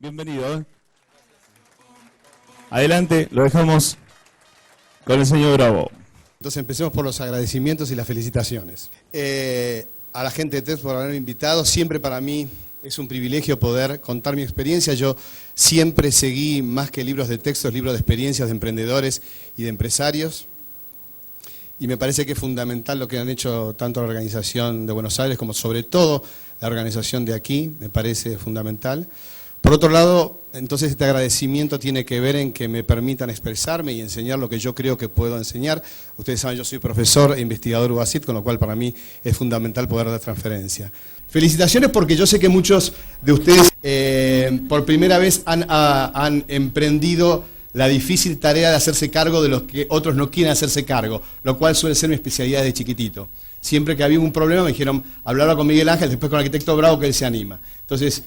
Bienvenido. Adelante, lo dejamos con el señor Bravo. Entonces empecemos por los agradecimientos y las felicitaciones. A la gente de TED por haberme invitado. Siempre para mí es un privilegio poder contar mi experiencia. Yo siempre seguí, más que libros de textos, libros de experiencias de emprendedores y de empresarios. Y me parece que es fundamental lo que han hecho tanto la organización de Buenos Aires como sobre todo la organización de aquí. Me parece fundamental. Por otro lado, entonces este agradecimiento tiene que ver en que me permitan expresarme y enseñar lo que yo creo que puedo enseñar. Ustedes saben, yo soy profesor e investigador UBASIT, con lo cual para mí es fundamental poder dar transferencia. Felicitaciones porque yo sé que muchos de ustedes por primera vez han emprendido la difícil tarea de hacerse cargo de los que otros no quieren hacerse cargo, lo cual suele ser mi especialidad de chiquitito. Siempre que había un problema me dijeron, hablarlo con Miguel Ángel, después con el arquitecto Bravo, que él se anima. Entonces,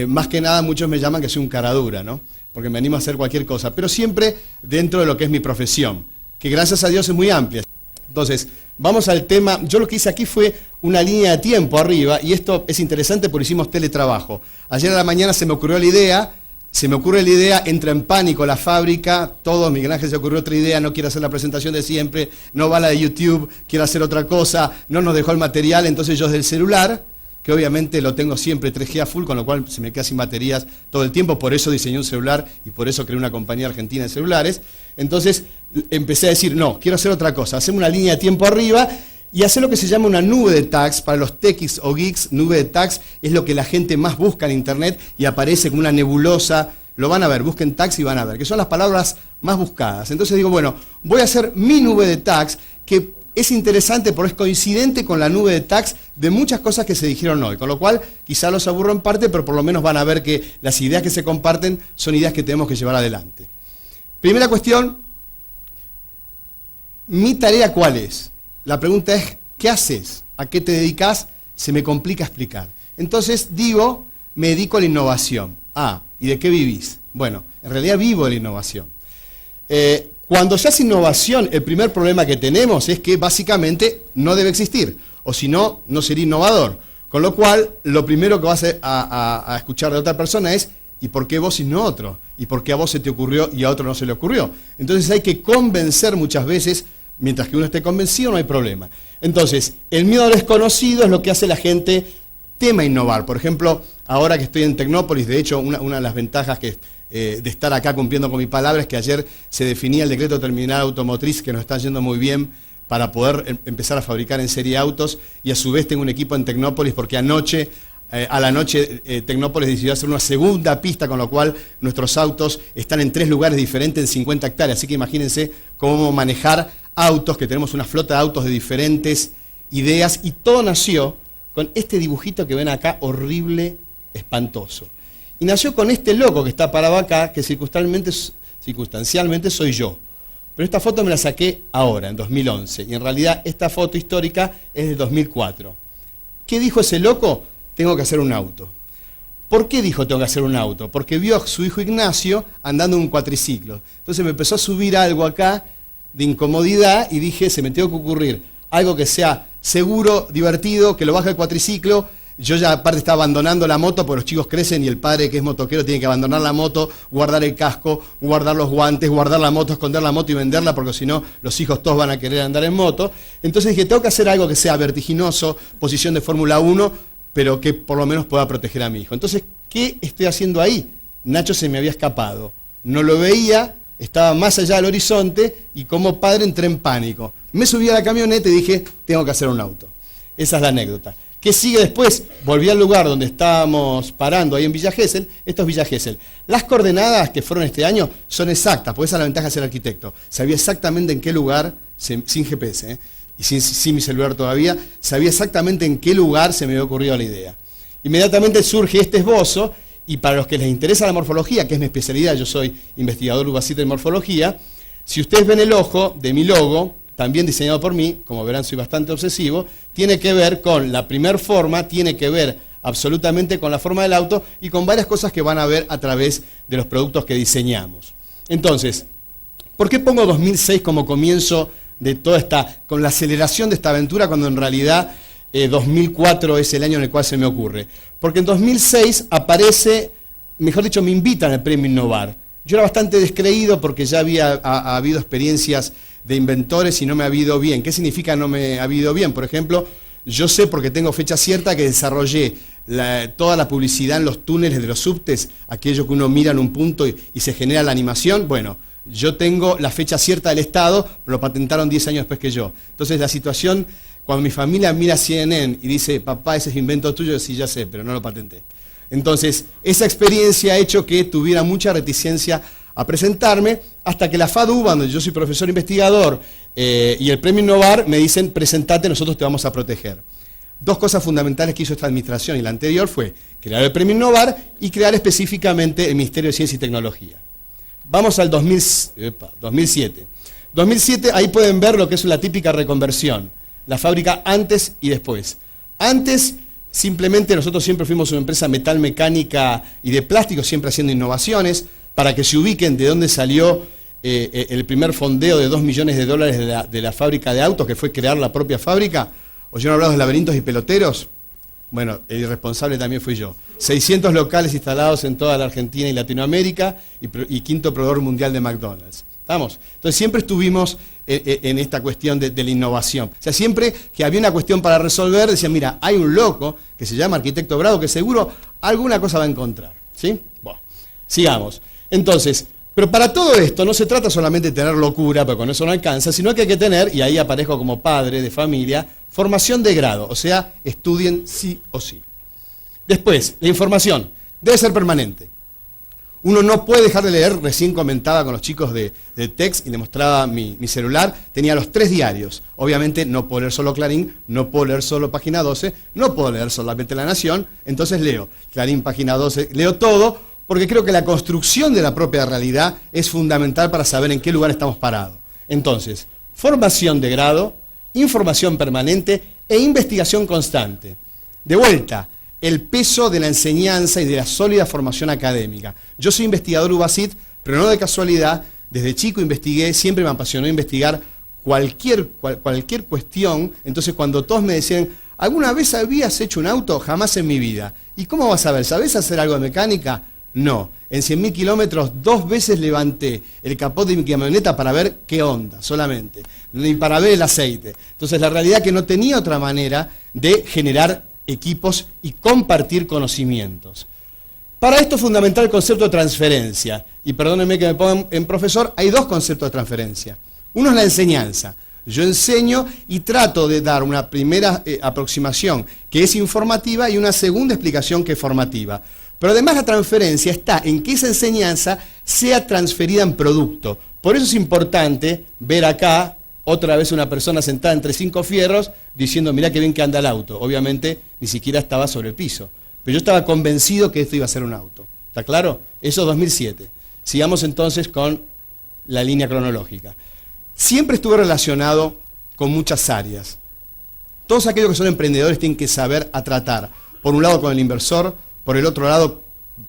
más que nada muchos me llaman que soy un caradura, ¿no? Porque me animo a hacer cualquier cosa, pero siempre dentro de lo que es mi profesión, que gracias a Dios es muy amplia. Entonces, vamos al tema. Yo lo que hice aquí fue una línea de tiempo arriba, y esto es interesante porque hicimos teletrabajo. Ayer a la mañana se me ocurre la idea, entra en pánico la fábrica, todo, Miguel Ángel se ocurrió otra idea, no quiere hacer la presentación de siempre, no va a la de YouTube, quiere hacer otra cosa, no nos dejó el material, entonces yo desde el celular, que obviamente lo tengo siempre 3G a full, con lo cual se me queda sin baterías todo el tiempo, por eso diseñé un celular y por eso creé una compañía argentina de celulares. Entonces empecé a decir, no, quiero hacer otra cosa, hacer una línea de tiempo arriba y hacer lo que se llama una nube de tags. Para los techies o geeks, nube de tags es lo que la gente más busca en internet y aparece como una nebulosa. Lo van a ver, busquen tags y van a ver, que son las palabras más buscadas. Entonces digo, bueno, voy a hacer mi nube de tags, que es interesante porque es coincidente con la nube de tags de muchas cosas que se dijeron hoy, con lo cual quizá los aburro en parte, pero por lo menos van a ver que las ideas que se comparten son ideas que tenemos que llevar adelante. Primera cuestión, ¿mi tarea cuál es? La pregunta es, ¿qué haces? ¿A qué te dedicas? Se me complica explicar. Entonces digo, me dedico a la innovación. Ah, ¿y de qué vivís? Bueno, en realidad vivo de la innovación. Cuando se hace innovación, el primer problema que tenemos es que básicamente no debe existir, o si no, no sería innovador. Con lo cual, lo primero que vas a escuchar de otra persona es, ¿y por qué vos y no otro? ¿Y por qué a vos se te ocurrió y a otro no se le ocurrió? Entonces hay que convencer muchas veces, mientras que uno esté convencido no hay problema. Entonces, el miedo a lo desconocido es lo que hace la gente tema innovar. Por ejemplo, ahora que estoy en Tecnópolis, de hecho, una de las ventajas de estar acá cumpliendo con mi palabra es que ayer se definía el decreto terminal automotriz, que nos está yendo muy bien para poder empezar a fabricar en serie autos, y a su vez tengo un equipo en Tecnópolis porque anoche, a la noche, Tecnópolis decidió hacer una segunda pista, con lo cual nuestros autos están en 3 lugares diferentes en 50 hectáreas, así que imagínense cómo manejar autos, que tenemos una flota de autos de diferentes ideas, y todo nació con este dibujito que ven acá, horrible, espantoso. Y nació con este loco que está parado acá, que circunstancialmente soy yo. Pero esta foto me la saqué ahora, en 2011, y en realidad esta foto histórica es de 2004. ¿Qué dijo ese loco? Tengo que hacer un auto. ¿Por qué dijo tengo que hacer un auto? Porque vio a su hijo Ignacio andando en un cuatriciclo. Entonces me empezó a subir algo acá de incomodidad y dije, se me tengo que ocurrir algo que sea seguro, divertido, que lo baje el cuatriciclo. Yo ya aparte estaba abandonando la moto porque los chicos crecen y el padre que es motoquero tiene que abandonar la moto, guardar el casco, guardar los guantes, guardar la moto, esconder la moto y venderla porque si no los hijos todos van a querer andar en moto. Entonces dije, tengo que hacer algo que sea vertiginoso, posición de Fórmula 1, pero que por lo menos pueda proteger a mi hijo. Entonces, ¿qué estoy haciendo ahí? Nacho se me había escapado, no lo veía, estaba más allá del horizonte y como padre entré en pánico. Me subí a la camioneta y dije, tengo que hacer un auto. Esa es la anécdota. ¿Qué sigue después? Volví al lugar donde estábamos parando, ahí en Villa Gesell. Esto es Villa Gesell. Las coordenadas que fueron este año son exactas, porque esa es la ventaja de ser arquitecto. Sabía exactamente en qué lugar, sin GPS, y sin mi celular todavía, sabía exactamente en qué lugar se me había ocurrido la idea. Inmediatamente surge este esbozo, y para los que les interesa la morfología, que es mi especialidad, yo soy investigador UBASIT en morfología, si ustedes ven el ojo de mi logo, también diseñado por mí, como verán soy bastante obsesivo, tiene que ver con la primer forma, tiene que ver absolutamente con la forma del auto y con varias cosas que van a ver a través de los productos que diseñamos. Entonces, ¿por qué pongo 2006 como comienzo de toda esta, con la aceleración de esta aventura, cuando en realidad 2004 es el año en el cual se me ocurre? Porque en 2006 aparece mejor dicho, me invitan al premio Innovar. Yo era bastante descreído porque ya había habido experiencias de inventores y no me ha ido bien. ¿Qué significa no me ha ido bien? Por ejemplo, yo sé porque tengo fecha cierta que desarrollé toda la publicidad en los túneles de los subtes, aquello que uno mira en un punto y se genera la animación. Bueno, yo tengo la fecha cierta del Estado, pero lo patentaron 10 años después que yo. Entonces la situación, cuando mi familia mira CNN y dice, papá, ese es invento tuyo, sí, ya sé, pero no lo patenté. Entonces, esa experiencia ha hecho que tuviera mucha reticencia a presentarme, hasta que la FADU, donde yo soy profesor investigador, y el premio Innovar, me dicen, presentate, nosotros te vamos a proteger. Dos cosas fundamentales que hizo esta administración y la anterior fue crear el premio Innovar y crear específicamente el Ministerio de Ciencia y Tecnología. Vamos al 2007. 2007, ahí pueden ver lo que es la típica reconversión, la fábrica antes y después. Antes, simplemente nosotros siempre fuimos una empresa metalmecánica y de plástico, siempre haciendo innovaciones, para que se ubiquen de dónde salió el primer fondeo de $2 millones de la fábrica de autos, que fue crear la propia fábrica. ¿Oyeron hablar de laberintos y peloteros? Bueno, el irresponsable también fui yo. 600 locales instalados en toda la Argentina y Latinoamérica y quinto proveedor mundial de McDonald's. ¿Estamos? Entonces siempre estuvimos en esta cuestión de la innovación. O sea, siempre que había una cuestión para resolver, decían, mira, hay un loco que se llama Arquitecto Bravo que seguro alguna cosa va a encontrar. ¿Sí? Bueno, sigamos. Entonces, pero para todo esto no se trata solamente de tener locura, porque con eso no alcanza, sino que hay que tener, y ahí aparezco como padre de familia, formación de grado, o sea, estudien sí o sí. Después, la información debe ser permanente. Uno no puede dejar de leer, recién comentaba con los chicos de Tex y le mostraba mi celular, tenía los 3 diarios. Obviamente no puedo leer solo Clarín, no puedo leer solo Página 12, no puedo leer solamente La Nación, entonces leo Clarín, Página 12, leo todo, porque creo que la construcción de la propia realidad es fundamental para saber en qué lugar estamos parados. Entonces, formación de grado, información permanente e investigación constante. De vuelta, el peso de la enseñanza y de la sólida formación académica. Yo soy investigador UBASIT, pero no de casualidad, desde chico investigué, siempre me apasionó investigar cualquier cuestión. Entonces cuando todos me decían, ¿alguna vez habías hecho un auto? Jamás en mi vida. ¿Y cómo vas a ver? ¿Sabés hacer algo de mecánica? No. En 100.000 kilómetros 2 veces levanté el capó de mi camioneta para ver qué onda, solamente. Ni para ver el aceite. Entonces la realidad es que no tenía otra manera de generar equipos y compartir conocimientos. Para esto es fundamental el concepto de transferencia. Y perdónenme que me pongan en profesor, hay 2 conceptos de transferencia. Uno es la enseñanza. Yo enseño y trato de dar una primera aproximación que es informativa y una segunda explicación que es formativa. Pero además la transferencia está en que esa enseñanza sea transferida en producto. Por eso es importante ver acá otra vez una persona sentada entre 5 fierros diciendo, mirá qué bien que anda el auto. Obviamente ni siquiera estaba sobre el piso. Pero yo estaba convencido que esto iba a ser un auto. ¿Está claro? Eso es 2007. Sigamos entonces con la línea cronológica. Siempre estuve relacionado con muchas áreas. Todos aquellos que son emprendedores tienen que saber a tratar. Por un lado con el inversor, por el otro lado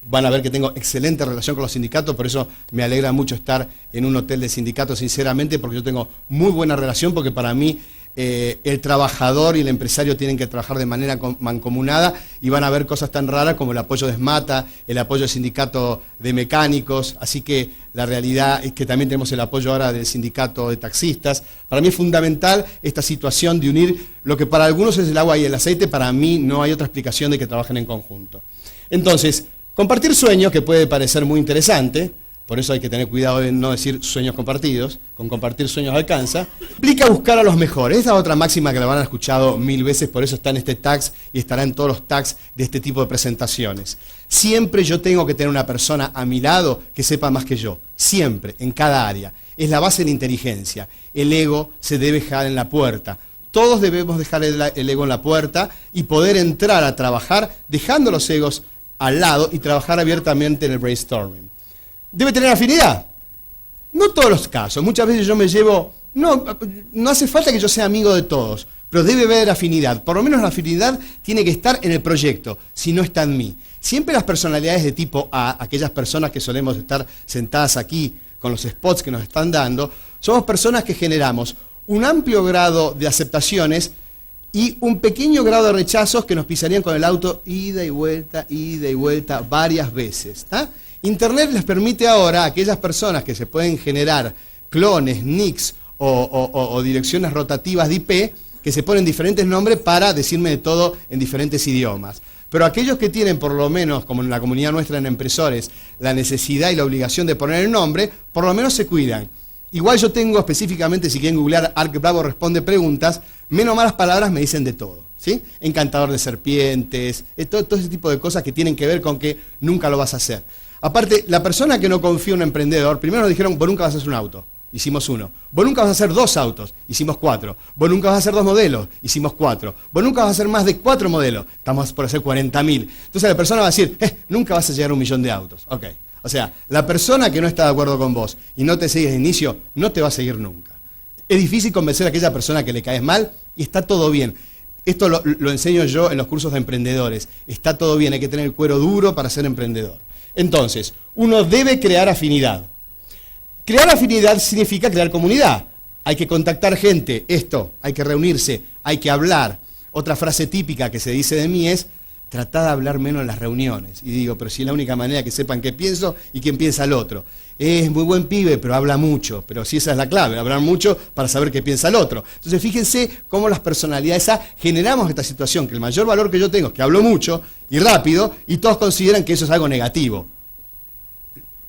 van a ver que tengo excelente relación con los sindicatos, por eso me alegra mucho estar en un hotel de sindicatos, sinceramente, porque yo tengo muy buena relación, porque para mí el trabajador y el empresario tienen que trabajar de manera mancomunada y van a ver cosas tan raras como el apoyo de SMATA, el apoyo del sindicato de mecánicos, así que la realidad es que también tenemos el apoyo ahora del sindicato de taxistas. Para mí es fundamental esta situación de unir lo que para algunos es el agua y el aceite, para mí no hay otra explicación de que trabajen en conjunto. Entonces, compartir sueños, que puede parecer muy interesante, por eso hay que tener cuidado de no decir sueños compartidos, con compartir sueños alcanza, implica buscar a los mejores. Esta es otra máxima que la van a haber escuchado 1000 veces, por eso está en este tags y estará en todos los tags de este tipo de presentaciones. Siempre yo tengo que tener una persona a mi lado que sepa más que yo, siempre, en cada área. Es la base de la inteligencia. El ego se debe dejar en la puerta. Todos debemos dejar el ego en la puerta y poder entrar a trabajar dejando los egos al lado y trabajar abiertamente en el brainstorming. ¿Debe tener afinidad? No todos los casos. Muchas veces yo me llevo... No hace falta que yo sea amigo de todos, pero debe haber afinidad. Por lo menos la afinidad tiene que estar en el proyecto, si no está en mí. Siempre las personalidades de tipo A, aquellas personas que solemos estar sentadas aquí con los spots que nos están dando, somos personas que generamos un amplio grado de aceptaciones y un pequeño grado de rechazos que nos pisarían con el auto ida y vuelta varias veces. ¿Tá? Internet les permite ahora a aquellas personas que se pueden generar clones, nicks o direcciones rotativas de IP, que se ponen diferentes nombres para decirme de todo en diferentes idiomas. Pero aquellos que tienen, por lo menos, como en la comunidad nuestra en Empresores, la necesidad y la obligación de poner el nombre, por lo menos se cuidan. Igual yo tengo específicamente, si quieren googlear, Ark Bravo responde preguntas, menos malas palabras me dicen de todo, ¿sí? Encantador de serpientes, todo ese tipo de cosas que tienen que ver con que nunca lo vas a hacer. Aparte, la persona que no confía en un emprendedor, primero nos dijeron, vos nunca vas a hacer un auto. Hicimos uno. Vos nunca vas a hacer 2 autos, hicimos 4. Vos nunca vas a hacer 2 modelos, hicimos 4. Vos nunca vas a hacer más de 4 modelos, estamos por hacer 40.000. Entonces la persona va a decir, nunca vas a llegar a 1 millón de autos. Ok. O sea, la persona que no está de acuerdo con vos y no te sigue de inicio, no te va a seguir nunca. Es difícil convencer a aquella persona que le caes mal y está todo bien. Esto lo enseño yo en los cursos de emprendedores. Está todo bien, hay que tener el cuero duro para ser emprendedor. Entonces, uno debe crear afinidad. Crear afinidad significa crear comunidad. Hay que contactar gente, hay que reunirse, hay que hablar. Otra frase típica que se dice de mí es, tratá de hablar menos en las reuniones. Y digo, pero si es la única manera que sepan qué pienso y quién piensa el otro. Es muy buen pibe, pero habla mucho. Pero sí, esa es la clave, hablar mucho para saber qué piensa el otro. Entonces fíjense cómo las personalidades generamos esta situación, que el mayor valor que yo tengo es que hablo mucho y rápido, y todos consideran que eso es algo negativo.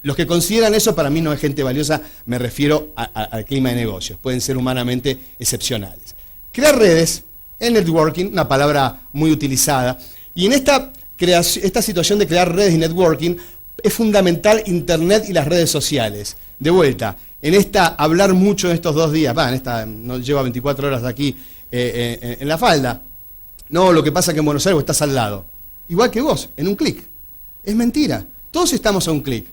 Los que consideran eso para mí no es gente valiosa, me refiero al clima de negocios, pueden ser humanamente excepcionales. Crear redes, el networking, una palabra muy utilizada, y en esta situación de crear redes y networking es fundamental Internet y las redes sociales. De vuelta, hablar mucho en estos 2 días, no lleva 24 horas aquí en la falda, no, lo que pasa es que en Buenos Aires estás al lado, igual que vos, en un clic. Es mentira, todos estamos a un clic.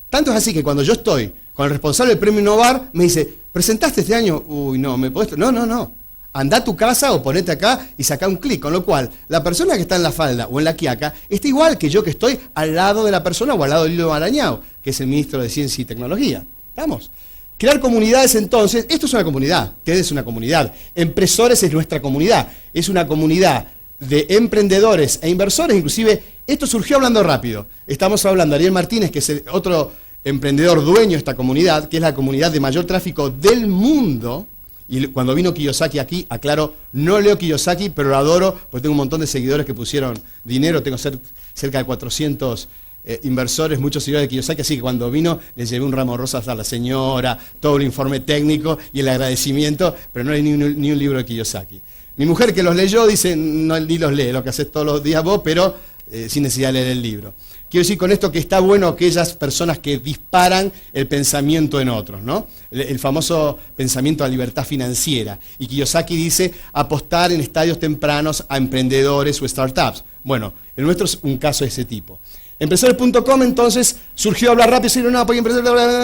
Tanto es así que cuando yo estoy con el responsable del premio Innovar, me dice, ¿presentaste este año? Uy, no, ¿me podés? No. Andá a tu casa o ponete acá y sacá un clic. Con lo cual, la persona que está en la falda o en la quiaca está igual que yo que estoy al lado de la persona o al lado de Lilo Marañao, que es el ministro de Ciencia y Tecnología. ¿Estamos? Crear comunidades entonces, esto es una comunidad, TED es una comunidad, Empresores es nuestra comunidad, es una comunidad de emprendedores e inversores, inclusive esto surgió hablando rápido. Estamos hablando de Ariel Martínez, que es el otro emprendedor dueño de esta comunidad, que es la comunidad de mayor tráfico del mundo. Y cuando vino Kiyosaki aquí, aclaro, no leo Kiyosaki, pero lo adoro, porque tengo un montón de seguidores que pusieron dinero, tengo cerca de 400 inversores, muchos seguidores de Kiyosaki, así que cuando vino le llevé un ramo de rosas a la señora, todo un informe técnico y el agradecimiento, pero no hay ni un libro de Kiyosaki. Mi mujer que los leyó dice, no, ni los lee, lo que haces todos los días vos, pero sin necesidad de leer el libro. Quiero decir con esto que está bueno aquellas personas que disparan el pensamiento en otros, ¿no? El famoso pensamiento a libertad financiera. Y Kiyosaki dice apostar en estadios tempranos a emprendedores o startups. Bueno, el nuestro es un caso de ese tipo. Empresores.com entonces surgió a hablar rápido y decir, no, porque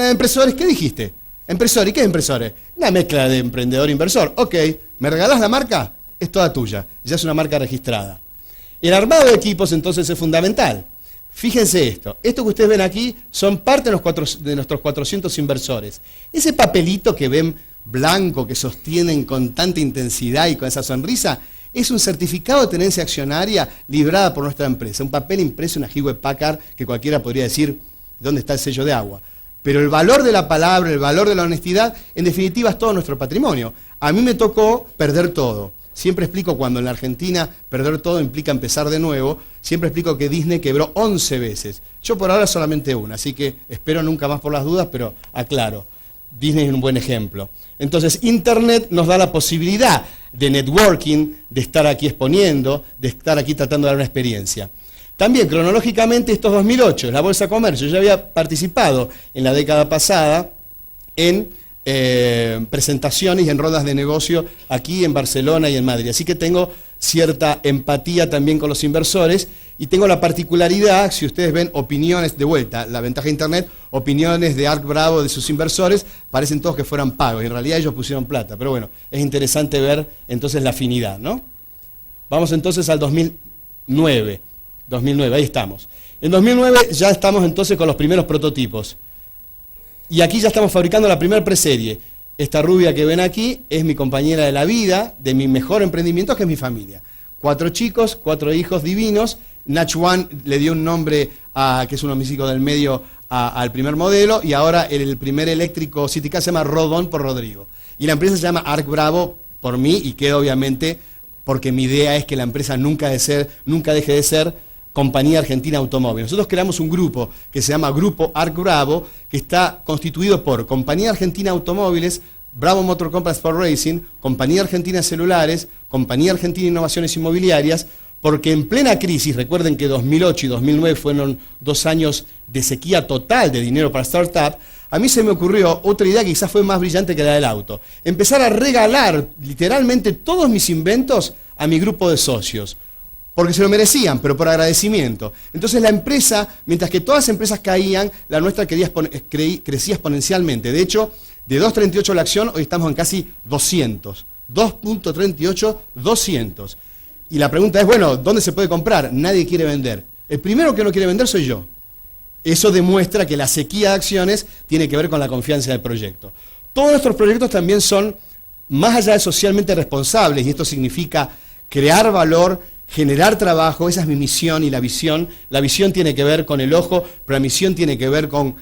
empresores, ¿qué dijiste? Empresores, ¿y qué es empresores? Una mezcla de emprendedor e inversor. Ok, ¿me regalás la marca? Es toda tuya, ya es una marca registrada. El armado de equipos entonces es fundamental. Fíjense esto que ustedes ven aquí son parte de nuestros 400 inversores. Ese papelito que ven blanco, que sostienen con tanta intensidad y con esa sonrisa, es un certificado de tenencia accionaria librada por nuestra empresa. Un papel impreso en una Hewlett Packard que cualquiera podría decir, ¿dónde está el sello de agua? Pero el valor de la palabra, el valor de la honestidad, en definitiva es todo nuestro patrimonio. A mí me tocó perder todo. Siempre explico cuando en la Argentina perder todo implica empezar de nuevo, siempre explico que Disney quebró 11 veces. Yo por ahora solamente una, así que espero nunca más por las dudas, pero aclaro, Disney es un buen ejemplo. Entonces, Internet nos da la posibilidad de networking, de estar aquí exponiendo, de estar aquí tratando de dar una experiencia. También, cronológicamente, esto es 2008, la Bolsa de Comercio. Yo ya había participado en la década pasada en presentaciones y en rondas de negocio aquí en Barcelona y en Madrid. Así que tengo cierta empatía también con los inversores y tengo la particularidad, si ustedes ven opiniones de vuelta, la ventaja de Internet, opiniones de Ark Bravo, de sus inversores, parecen todos que fueran pagos. En realidad ellos pusieron plata, pero bueno, es interesante ver entonces la afinidad, ¿no? Vamos entonces al 2009, ahí estamos. En 2009 ya estamos entonces con los primeros prototipos. Y aquí ya estamos fabricando la primera preserie. Esta rubia que ven aquí es mi compañera de la vida, de mi mejor emprendimiento, que es mi familia. 4 chicos, 4 hijos divinos. Natch One le dio un nombre, que es uno de mis hijos del medio, al primer modelo, y ahora el primer eléctrico City Car se llama Rodón por Rodrigo. Y la empresa se llama Arc Bravo por mí, y queda obviamente porque mi idea es que la empresa nunca deje de ser Compañía Argentina Automóvil. Nosotros creamos un grupo que se llama Grupo Arc Bravo, que está constituido por Compañía Argentina Automóviles, Bravo Motor Company Sport Racing, Compañía Argentina Celulares, Compañía Argentina Innovaciones Inmobiliarias, porque en plena crisis, recuerden que 2008 y 2009 fueron 2 años de sequía total de dinero para startup, a mí se me ocurrió otra idea que quizás fue más brillante que la del auto. Empezar a regalar literalmente todos mis inventos a mi grupo de socios, porque se lo merecían, pero por agradecimiento. Entonces la empresa, mientras que todas las empresas caían, la nuestra crecía exponencialmente. De hecho, de 2.38 la acción, hoy estamos en casi 200. 2.38, 200. Y la pregunta es, bueno, ¿dónde se puede comprar? Nadie quiere vender. El primero que no quiere vender soy yo. Eso demuestra que la sequía de acciones tiene que ver con la confianza del proyecto. Todos nuestros proyectos también son, más allá de socialmente responsables, y esto significa crear valor, generar trabajo. Esa es mi misión y la visión. La visión tiene que ver con el ojo, pero la misión tiene que ver con...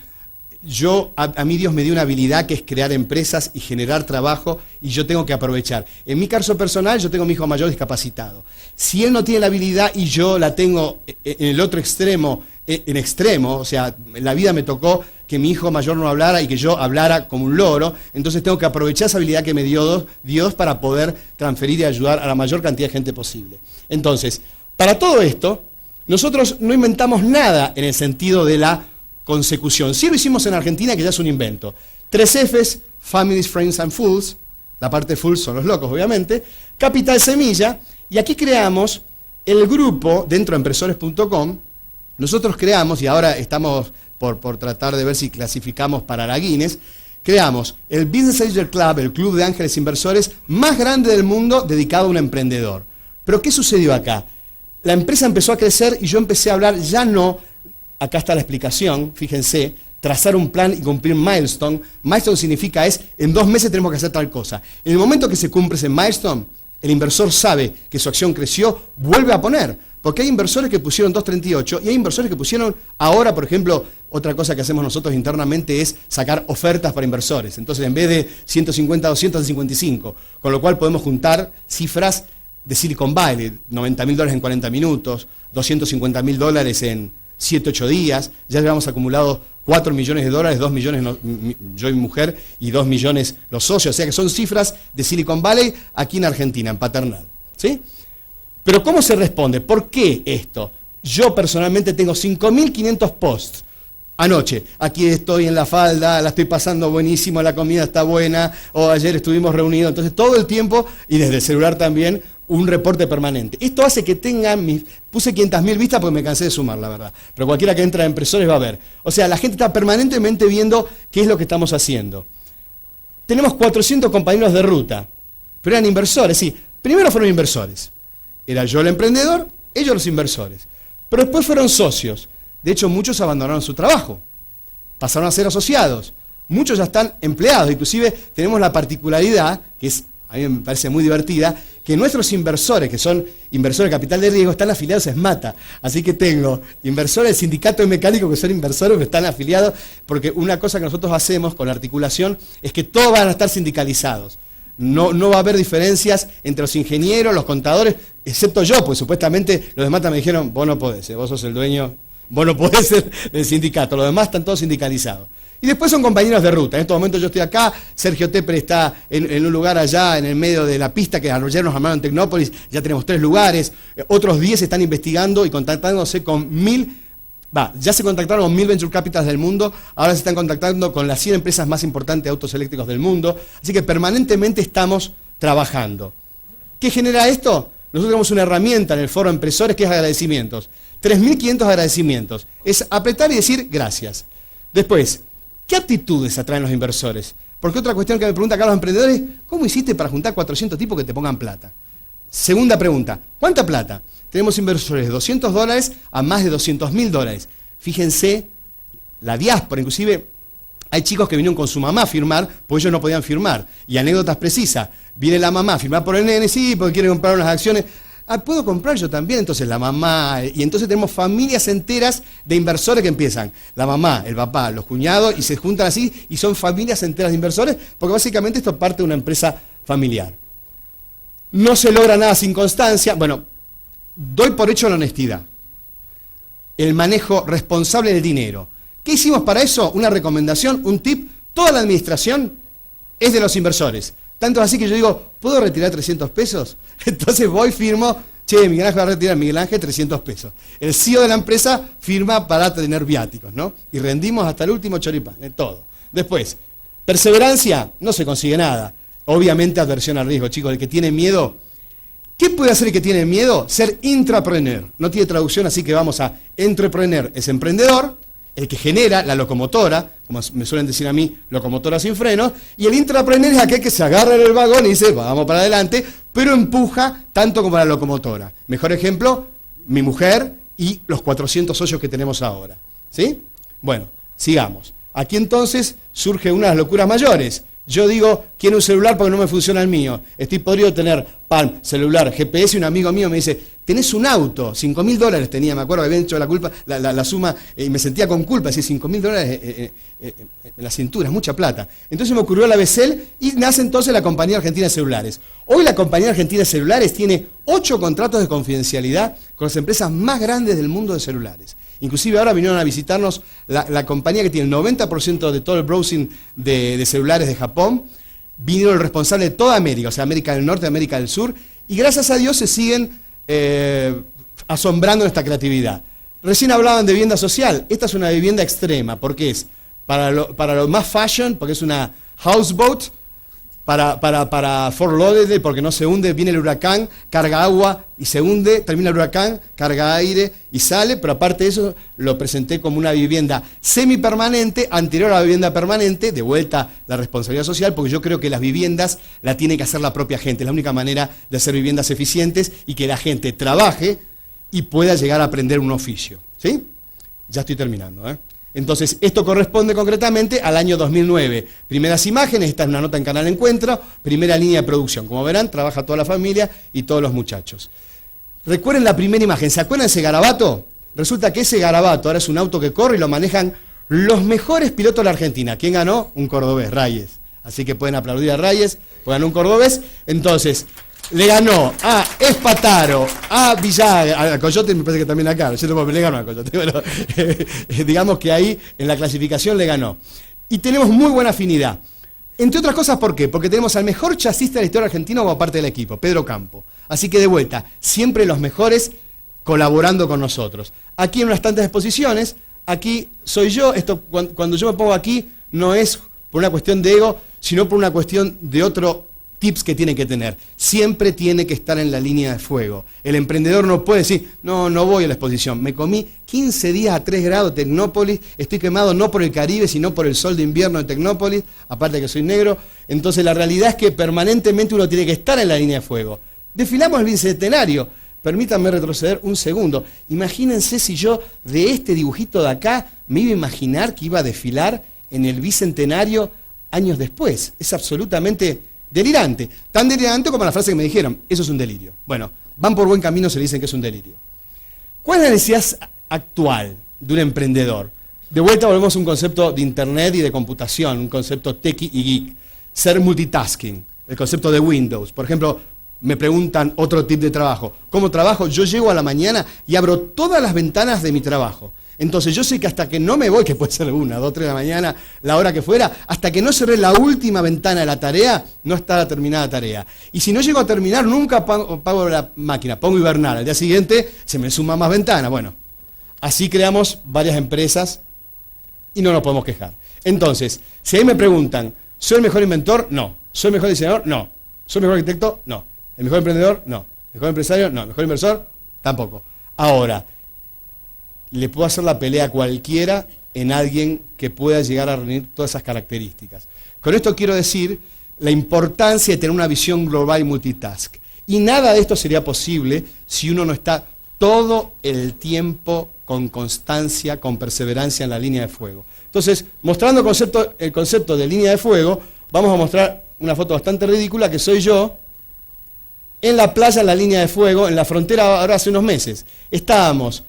A mí Dios me dio una habilidad que es crear empresas y generar trabajo, y yo tengo que aprovechar. En mi caso personal, yo tengo a mi hijo mayor discapacitado. Si él no tiene la habilidad y yo la tengo en el otro extremo, o sea, la vida me tocó que mi hijo mayor no hablara y que yo hablara como un loro, entonces tengo que aprovechar esa habilidad que me dio Dios para poder transferir y ayudar a la mayor cantidad de gente posible. Entonces, para todo esto, nosotros no inventamos nada en el sentido de la consecución. Sí lo hicimos en Argentina, que ya es un invento. 3 Fs, Families, Friends and Fools, la parte Fools son los locos, obviamente, Capital Semilla, y aquí creamos el grupo dentro de empresores.com. Nosotros creamos, y ahora estamos por tratar de ver si clasificamos para la Guinness, creamos el Business Angel Club, el club de ángeles inversores más grande del mundo dedicado a un emprendedor. Pero ¿qué sucedió acá? La empresa empezó a crecer y yo empecé a hablar, ya no, acá está la explicación, fíjense, trazar un plan y cumplir milestone. Milestone significa en 2 meses tenemos que hacer tal cosa. En el momento que se cumple ese milestone, el inversor sabe que su acción creció, vuelve a poner. Porque hay inversores que pusieron 2.38 y hay inversores que pusieron, ahora por ejemplo, otra cosa que hacemos nosotros internamente es sacar ofertas para inversores. Entonces en vez de 150, 255, con lo cual podemos juntar cifras de Silicon Valley, $90.000 en 40 minutos, $250.000 en 7, 8 días, ya llevamos acumulado $4 millones, 2 millones yo y mi mujer y 2 millones los socios, o sea que son cifras de Silicon Valley aquí en Argentina, en Paternal, ¿sí? Pero ¿cómo se responde? ¿Por qué esto? Yo personalmente tengo 5.500 posts. Anoche, aquí estoy en la falda, la estoy pasando buenísimo, la comida está buena, o ayer estuvimos reunidos, entonces todo el tiempo, y desde el celular también, un reporte permanente. Esto hace que tengan, puse 500.000 vistas porque me cansé de sumar, la verdad, pero cualquiera que entra a Empresores va a ver. O sea, la gente está permanentemente viendo qué es lo que estamos haciendo. Tenemos 400 compañeros de ruta, pero eran inversores, sí, primero fueron inversores. Era yo el emprendedor, ellos los inversores. Pero después fueron socios. De hecho, muchos abandonaron su trabajo. Pasaron a ser asociados. Muchos ya están empleados. Inclusive tenemos la particularidad, que a mí me parece muy divertida, que nuestros inversores, que son inversores de capital de riesgo, están afiliados a SMATA. Así que tengo inversores del sindicato de mecánicos que son inversores que están afiliados, porque una cosa que nosotros hacemos con la articulación es que todos van a estar sindicalizados. No va a haber diferencias entre los ingenieros, los contadores, excepto yo, pues supuestamente los demás me dijeron, vos no podés, vos sos el dueño, vos no podés ser del sindicato, los demás están todos sindicalizados. Y después son compañeros de ruta. En estos momentos yo estoy acá, Sergio Tepper está en un lugar allá, en el medio de la pista, que ayer nos armaron en Tecnópolis, ya tenemos 3 lugares, otros 10 están investigando y contactándose con 1.000, ya se contactaron con 1.000 venture capitals del mundo, ahora se están contactando con las 100 empresas más importantes de autos eléctricos del mundo, así que permanentemente estamos trabajando. ¿Qué genera esto? Nosotros tenemos una herramienta en el foro Empresores que es agradecimientos. 3.500 agradecimientos. Es apretar y decir gracias. Después, ¿qué aptitudes atraen los inversores? Porque otra cuestión que me pregunta acá los emprendedores, ¿cómo hiciste para juntar 400 tipos que te pongan plata? Segunda pregunta, ¿cuánta plata? Tenemos inversores de $200 a más de $200.000. Fíjense, la diáspora, inclusive Hay chicos que vinieron con su mamá a firmar, porque ellos no podían firmar. Y anécdotas precisas. Viene la mamá a firmar por el nene, sí, porque quiere comprar unas acciones. Ah, ¿puedo comprar yo también? Entonces la mamá, y entonces tenemos familias enteras de inversores que empiezan. La mamá, el papá, los cuñados, y se juntan así, y son familias enteras de inversores, porque básicamente esto parte de una empresa familiar. No se logra nada sin constancia. Bueno, doy por hecho la honestidad. El manejo responsable del dinero. ¿Qué hicimos para eso? Una recomendación, un tip. Toda la administración es de los inversores. Tanto así que yo digo, ¿puedo retirar 300 pesos? Entonces voy, firmo, che, Miguel Ángel va a retirar, Miguel Ángel, 300 pesos. El CEO de la empresa firma para tener viáticos, ¿no? Y rendimos hasta el último choripán, todo. Después, perseverancia, no se consigue nada. Obviamente aversión al riesgo, chicos. El que tiene miedo, ¿qué puede hacer el que tiene miedo? Ser intrapreneur. No tiene traducción, así que vamos a entrepreneur, es emprendedor, el que genera la locomotora, como me suelen decir a mí, locomotora sin frenos, y el intrapreneur es aquel que se agarra en el vagón y dice, vamos para adelante, pero empuja tanto como la locomotora. Mejor ejemplo, mi mujer y los 400 socios que tenemos ahora. ¿Sí? Bueno, sigamos. Aquí entonces surge una de las locuras mayores. Yo digo, quiero un celular porque no me funciona el mío. Estoy podrido tener Palm, celular, GPS, y un amigo mío me dice, tenés un auto, $5.000 tenía, me acuerdo que habían hecho la suma, y me sentía con culpa, decía $5.000 en la cintura, es mucha plata. Entonces me ocurrió la Becel y nace entonces la Compañía Argentina de Celulares. Hoy la Compañía Argentina de Celulares tiene 8 contratos de confidencialidad con las empresas más grandes del mundo de celulares. Inclusive ahora vinieron a visitarnos la compañía que tiene el 90% de todo el browsing de celulares de Japón. Vinieron el responsable de toda América, o sea, América del Norte, América del Sur, y gracias a Dios se siguen asombrando esta creatividad. Recién hablaban de vivienda social. Esta es una vivienda extrema, porque es para lo más fashion, porque es una houseboat, para Fort Lauderdale, porque no se hunde, viene el huracán, carga agua y se hunde, termina el huracán, carga aire y sale, pero aparte de eso lo presenté como una vivienda semipermanente, anterior a la vivienda permanente, de vuelta la responsabilidad social, porque yo creo que las viviendas la tiene que hacer la propia gente, es la única manera de hacer viviendas eficientes y que la gente trabaje y pueda llegar a aprender un oficio. ¿Sí? Ya estoy terminando, ¿eh? Entonces, esto corresponde concretamente al año 2009. Primeras imágenes, esta es una nota en Canal Encuentro, primera línea de producción. Como verán, trabaja toda la familia y todos los muchachos. Recuerden la primera imagen, ¿se acuerdan de ese garabato? Resulta que ese garabato ahora es un auto que corre y lo manejan los mejores pilotos de la Argentina. ¿Quién ganó? Un cordobés, Reyes. Así que pueden aplaudir a Reyes, pues ganó un cordobés. Entonces, le ganó a Espataro, a Villagra, a Coyote me parece que también acá, le ganó a Coyote, bueno, digamos que ahí en la clasificación le ganó. Y tenemos muy buena afinidad. Entre otras cosas, ¿por qué? Porque tenemos al mejor chasista de la historia argentina como parte del equipo, Pedro Campo. Así que de vuelta, siempre los mejores colaborando con nosotros. Aquí en unas tantas exposiciones, aquí soy yo, esto cuando yo me pongo aquí no es por una cuestión de ego, sino por una cuestión de otro tips que tiene que tener. Siempre tiene que estar en la línea de fuego. El emprendedor no puede decir, no voy a la exposición. Me comí 15 días a 3 grados Tecnópolis, estoy quemado no por el Caribe, sino por el sol de invierno de Tecnópolis, aparte de que soy negro. Entonces la realidad es que permanentemente uno tiene que estar en la línea de fuego. Desfilamos el bicentenario. Permítanme retroceder un segundo. Imagínense si yo de este dibujito de acá me iba a imaginar que iba a desfilar en el bicentenario años después. Es absolutamente delirante, tan delirante como la frase que me dijeron, eso es un delirio. Bueno, van por buen camino, se le dicen que es un delirio. ¿Cuál es la necesidad actual de un emprendedor? De vuelta volvemos a un concepto de internet y de computación, un concepto techie y geek. Ser multitasking, el concepto de Windows. Por ejemplo, me preguntan otro tip de trabajo. ¿Cómo trabajo? Yo llego a la mañana y abro todas las ventanas de mi trabajo. Entonces yo sé que hasta que no me voy, que puede ser 1, 2, 3 de la mañana, la hora que fuera, hasta que no cerré la última ventana de la tarea, no está la terminada tarea. Y si no llego a terminar, nunca pago la máquina, pongo hibernar. Al día siguiente se me suma más ventanas. Bueno, así creamos varias empresas y no nos podemos quejar. Entonces, si ahí me preguntan, ¿soy el mejor inventor? No. ¿Soy el mejor diseñador? No. ¿Soy el mejor arquitecto? No. ¿El mejor emprendedor? No. ¿El mejor empresario? No. ¿El mejor inversor? Tampoco. Ahora, le puedo hacer la pelea a cualquiera en alguien que pueda llegar a reunir todas esas características. Con esto quiero decir la importancia de tener una visión global y multitask. Y nada de esto sería posible si uno no está todo el tiempo con constancia, con perseverancia en la línea de fuego. Entonces, mostrando el concepto de línea de fuego, vamos a mostrar una foto bastante ridícula, que soy yo, en la playa, en la línea de fuego, en la frontera ahora hace unos meses. Estábamos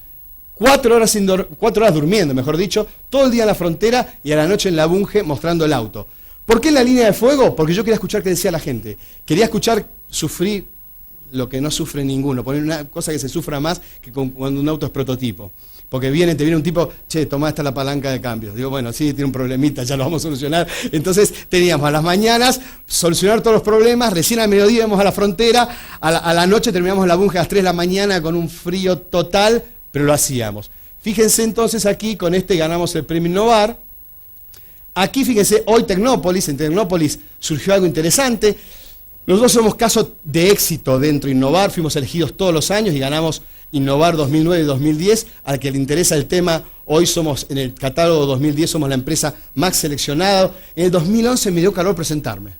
4 horas durmiendo, mejor dicho, todo el día en la frontera y a la noche en la Bunge mostrando el auto. ¿Por qué en la línea de fuego? Porque yo quería escuchar qué decía la gente. Quería escuchar sufrir lo que no sufre ninguno, poner una cosa que se sufra más que cuando un auto es prototipo. Porque te viene un tipo, che, tomá esta la palanca de cambios. Digo, bueno, sí, tiene un problemita, ya lo vamos a solucionar. Entonces teníamos a las mañanas solucionar todos los problemas, recién al mediodía íbamos a la frontera, a la noche terminamos en la Bunge a las 3 de la mañana con un frío total, pero lo hacíamos. Fíjense entonces aquí, con este ganamos el premio Innovar. Aquí fíjense, hoy en Tecnópolis surgió algo interesante. Nosotros somos caso de éxito dentro de Innovar, fuimos elegidos todos los años y ganamos Innovar 2009 y 2010, al que le interesa el tema, hoy somos en el catálogo 2010, somos la empresa más seleccionada. En el 2011 me dio calor presentarme.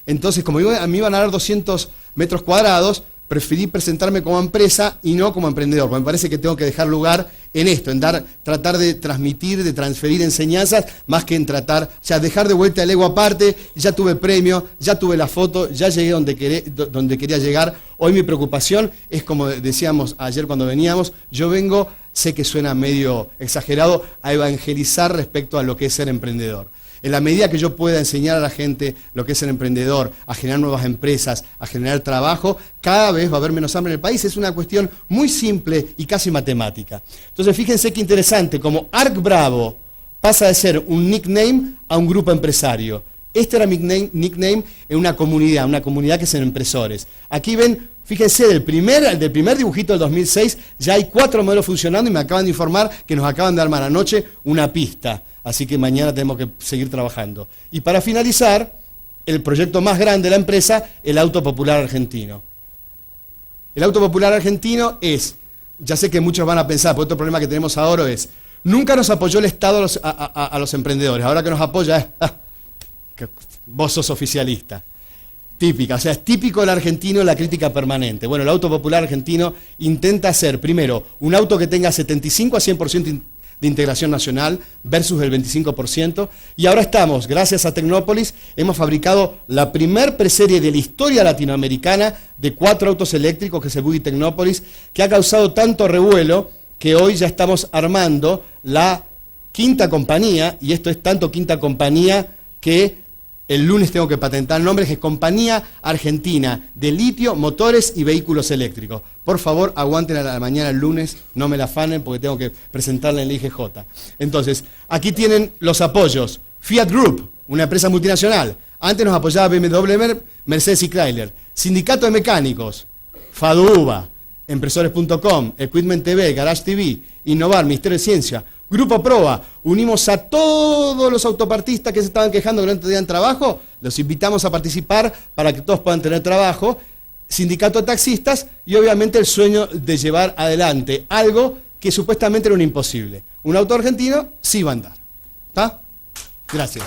Entonces, como a mí iban a dar 200 metros cuadrados, preferí presentarme como empresa y no como emprendedor, porque me parece que tengo que dejar lugar en esto, en tratar de transmitir, de transferir enseñanzas, más que en dejar de vuelta el ego aparte. Ya tuve premio, ya tuve la foto, ya llegué donde quería llegar. Hoy mi preocupación es, como decíamos ayer cuando veníamos, yo vengo, sé que suena medio exagerado, a evangelizar respecto a lo que es ser emprendedor. En la medida que yo pueda enseñar a la gente lo que es ser emprendedor, a generar nuevas empresas, a generar trabajo, cada vez va a haber menos hambre en el país. Es una cuestión muy simple y casi matemática. Entonces, fíjense qué interesante, como Arc Bravo pasa de ser un nickname a un grupo empresario. Este era mi nickname en una comunidad que son empresores. Aquí ven, fíjense, del primer dibujito del 2006, ya hay 4 modelos funcionando y me acaban de informar que nos acaban de armar anoche una pista. Así que mañana tenemos que seguir trabajando. Y para finalizar, el proyecto más grande de la empresa, el Auto Popular Argentino. El Auto Popular Argentino es, ya sé que muchos van a pensar, porque otro problema que tenemos ahora es, nunca nos apoyó el Estado a los emprendedores, ahora que nos apoya es, que vos sos oficialista. Típica, o sea, es típico del argentino la crítica permanente. Bueno, el Auto Popular Argentino intenta hacer, primero, un auto que tenga 75 a 100% de integración nacional versus el 25%, y ahora estamos, gracias a Tecnópolis, hemos fabricado la primer preserie de la historia latinoamericana de 4 autos eléctricos, que es el Buggy Tecnópolis, que ha causado tanto revuelo que hoy ya estamos armando la 5ª compañía, y esto es tanto 5ª compañía que el lunes tengo que patentar el nombre, que es Compañía Argentina de Litio, Motores y Vehículos Eléctricos. Por favor, aguanten a la mañana el lunes, no me la afanen porque tengo que presentarla en la IGJ. Entonces, aquí tienen los apoyos. Fiat Group, una empresa multinacional. Antes nos apoyaba BMW, Mercedes y Chrysler. Sindicato de Mecánicos, FADUBA, Empresores.com, Equipment TV, Garage TV, Innovar, Ministerio de Ciencia. Grupo Proba, unimos a todos los autopartistas que se estaban quejando que no tenían trabajo, los invitamos a participar para que todos puedan tener trabajo, sindicato de taxistas y obviamente el sueño de llevar adelante algo que supuestamente era un imposible. Un auto argentino sí va a andar. ¿Está? Gracias.